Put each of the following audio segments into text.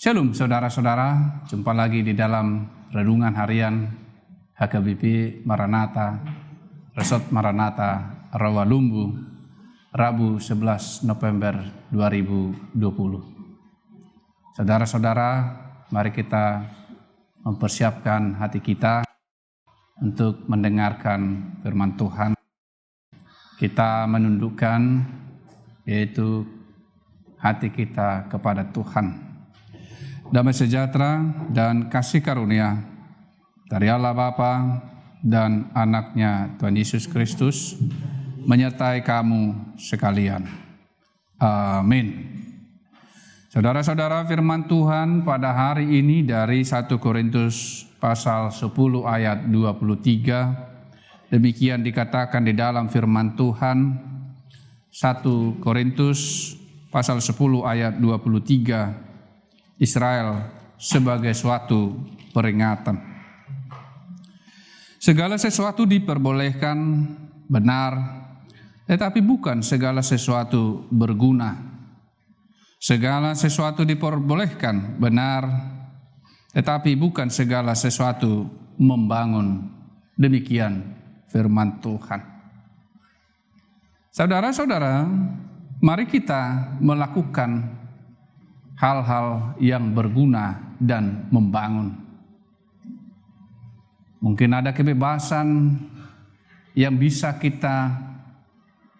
Shalom saudara-saudara, jumpa lagi di dalam Renungan Harian HKBP Maranatha, Resort Maranatha, Rawalumbu, Rabu 11 November 2020. Saudara-saudara, mari kita mempersiapkan hati kita untuk mendengarkan firman Tuhan. Kita menundukkan yaitu hati kita kepada Tuhan. Damai sejahtera dan kasih karunia dari Allah Bapa dan anaknya Tuhan Yesus Kristus menyertai kamu sekalian. Amin. Saudara-saudara, firman Tuhan pada hari ini dari 1 Korintus pasal 10 ayat 23. Demikian dikatakan di dalam firman Tuhan 1 Korintus pasal 10 ayat 23. Israel sebagai suatu peringatan. Segala sesuatu diperbolehkan benar, tetapi bukan segala sesuatu berguna. Segala sesuatu diperbolehkan benar, tetapi bukan segala sesuatu membangun. Demikian firman Tuhan. Saudara-saudara, mari kita melakukan hal-hal yang berguna dan membangun. Mungkin ada kebebasan yang bisa kita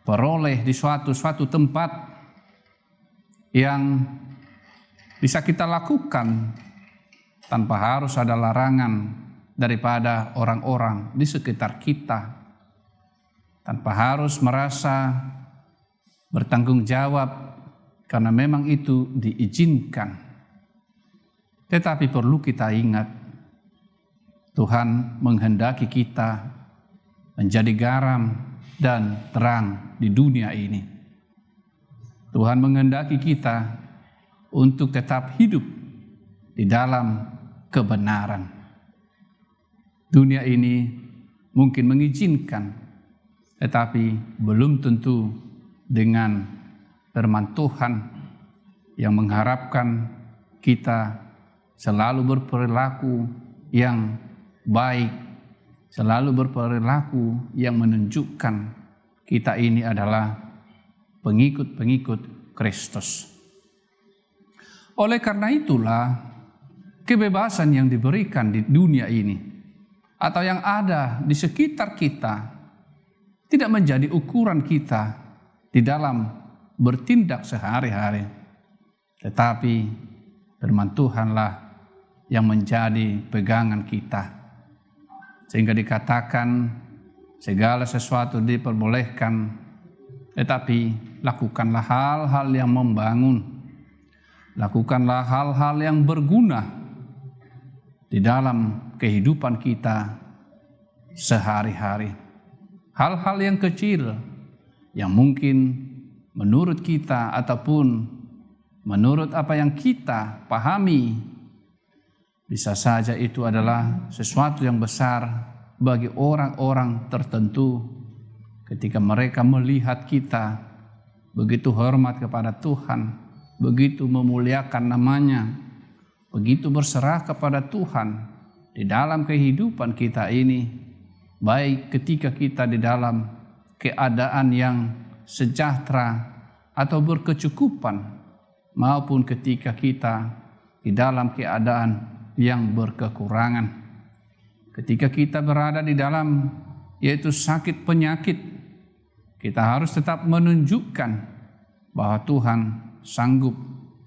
peroleh di suatu tempat yang bisa kita lakukan tanpa harus ada larangan daripada orang-orang di sekitar kita, tanpa harus merasa bertanggung jawab karena memang itu diizinkan. Tetapi perlu kita ingat, Tuhan menghendaki kita menjadi garam dan terang di dunia ini. Tuhan menghendaki kita untuk tetap hidup di dalam kebenaran. Dunia ini mungkin mengizinkan, tetapi belum tentu dengan firman Tuhan yang mengharapkan kita selalu berperilaku yang baik, selalu berperilaku yang menunjukkan kita ini adalah pengikut-pengikut Kristus. Oleh karena itulah, kebebasan yang diberikan di dunia ini atau yang ada di sekitar kita tidak menjadi ukuran kita di dalam bertindak sehari-hari, tetapi firman Tuhanlah yang menjadi pegangan kita. Sehingga dikatakan segala sesuatu diperbolehkan, tetapi lakukanlah hal-hal yang membangun, lakukanlah hal-hal yang berguna di dalam kehidupan kita sehari-hari. Hal-hal yang kecil yang mungkin menurut kita ataupun menurut apa yang kita pahami, bisa saja itu adalah sesuatu yang besar bagi orang-orang tertentu ketika mereka melihat kita begitu hormat kepada Tuhan, begitu memuliakan namanya, begitu berserah kepada Tuhan di dalam kehidupan kita ini, baik ketika kita di dalam keadaan yang sejahtera atau berkecukupan, maupun ketika kita di dalam keadaan yang berkekurangan. Ketika kita berada di dalam yaitu sakit penyakit, kita harus tetap menunjukkan bahwa Tuhan sanggup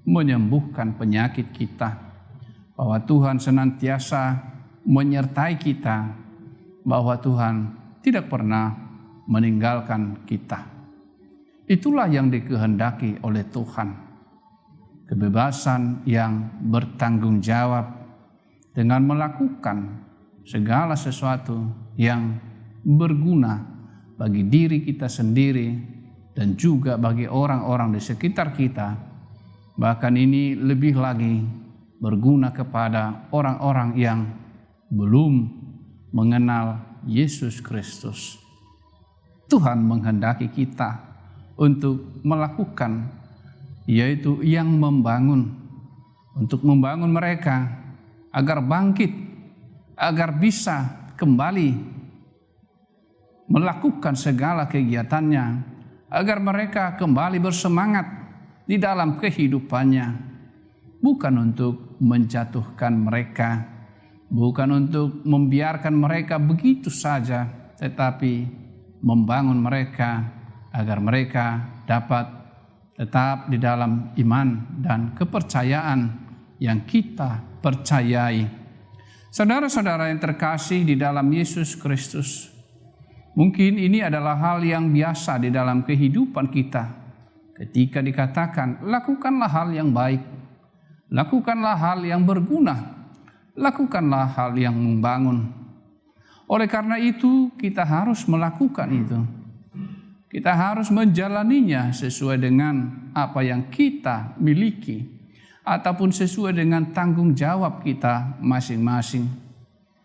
menyembuhkan penyakit kita, bahwa Tuhan senantiasa menyertai kita, bahwa Tuhan tidak pernah meninggalkan kita. Itulah yang dikehendaki oleh Tuhan. Kebebasan yang bertanggung jawab dengan melakukan segala sesuatu yang berguna bagi diri kita sendiri dan juga bagi orang-orang di sekitar kita. Bahkan ini lebih lagi berguna kepada orang-orang yang belum mengenal Yesus Kristus. Tuhan menghendaki kita untuk melakukan, yaitu yang membangun, untuk membangun mereka agar bangkit, agar bisa kembali melakukan segala kegiatannya, agar mereka kembali bersemangat di dalam kehidupannya, bukan untuk menjatuhkan mereka, bukan untuk membiarkan mereka begitu saja, tetapi membangun mereka agar mereka dapat tetap di dalam iman dan kepercayaan yang kita percayai. Saudara-saudara yang terkasih di dalam Yesus Kristus, mungkin ini adalah hal yang biasa di dalam kehidupan kita. Ketika dikatakan, lakukanlah hal yang baik, lakukanlah hal yang berguna, lakukanlah hal yang membangun. Oleh karena itu, kita harus melakukan itu. Kita harus menjalaninya sesuai dengan apa yang kita miliki, ataupun sesuai dengan tanggung jawab kita masing-masing.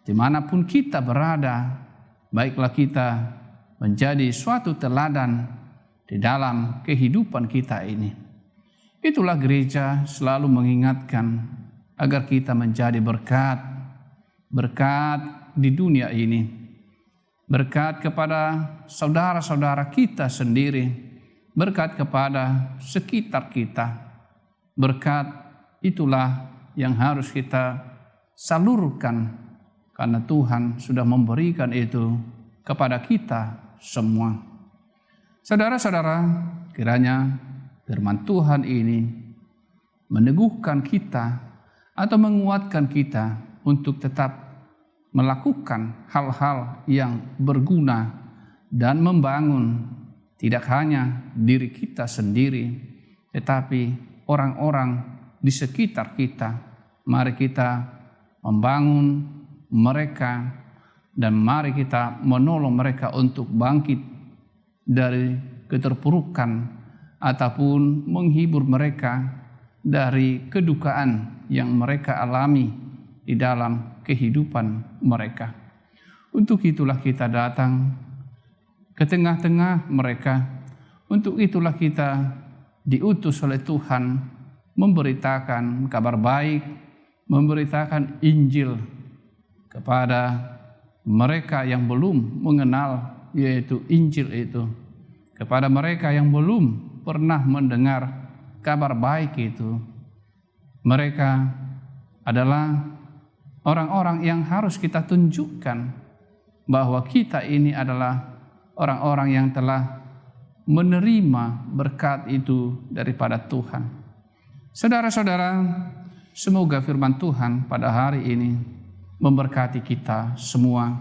Dimanapun kita berada, baiklah kita menjadi suatu teladan di dalam kehidupan kita ini. Itulah gereja selalu mengingatkan agar kita menjadi berkat di dunia ini. Berkat kepada saudara-saudara kita sendiri, berkat kepada sekitar kita. Berkat itulah yang harus kita salurkan karena Tuhan sudah memberikan itu kepada kita semua. Saudara-saudara, kiranya firman Tuhan ini meneguhkan kita atau menguatkan kita untuk tetap melakukan hal-hal yang berguna dan membangun tidak hanya diri kita sendiri, tetapi orang-orang di sekitar kita. Mari kita membangun mereka dan mari kita menolong mereka untuk bangkit dari keterpurukan ataupun menghibur mereka dari kedukaan yang mereka alami di dalam kehidupan mereka. Untuk itulah kita datang ke tengah-tengah mereka. Untuk itulah kita diutus oleh Tuhan memberitakan kabar baik, memberitakan Injil kepada mereka yang belum mengenal yaitu Injil itu, kepada mereka yang belum pernah mendengar kabar baik itu. Mereka adalah orang-orang yang harus kita tunjukkan bahwa kita ini adalah orang-orang yang telah menerima berkat itu daripada Tuhan. Saudara-saudara, semoga firman Tuhan pada hari ini memberkati kita semua.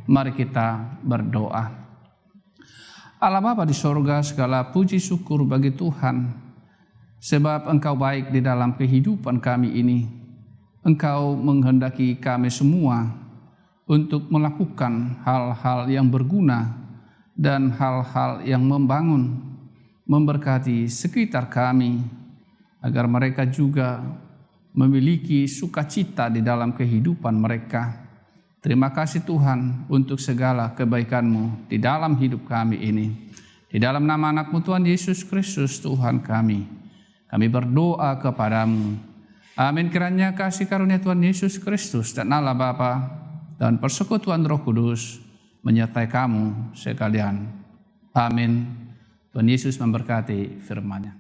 Mari kita berdoa. Allah Bapa di sorga, segala puji syukur bagi Tuhan, sebab Engkau baik di dalam kehidupan kami ini. Engkau menghendaki kami semua untuk melakukan hal-hal yang berguna dan hal-hal yang membangun, memberkati sekitar kami, agar mereka juga memiliki sukacita di dalam kehidupan mereka. Terima kasih Tuhan untuk segala kebaikan-Mu di dalam hidup kami ini. Di dalam nama anak-Mu Tuhan Yesus Kristus Tuhan kami berdoa kepadamu. Amin. Kiranya kasih karunia Tuhan Yesus Kristus dan Allah Bapa dan persekutuan Roh Kudus menyertai kamu sekalian. Amin. Tuhan Yesus memberkati firman-Nya.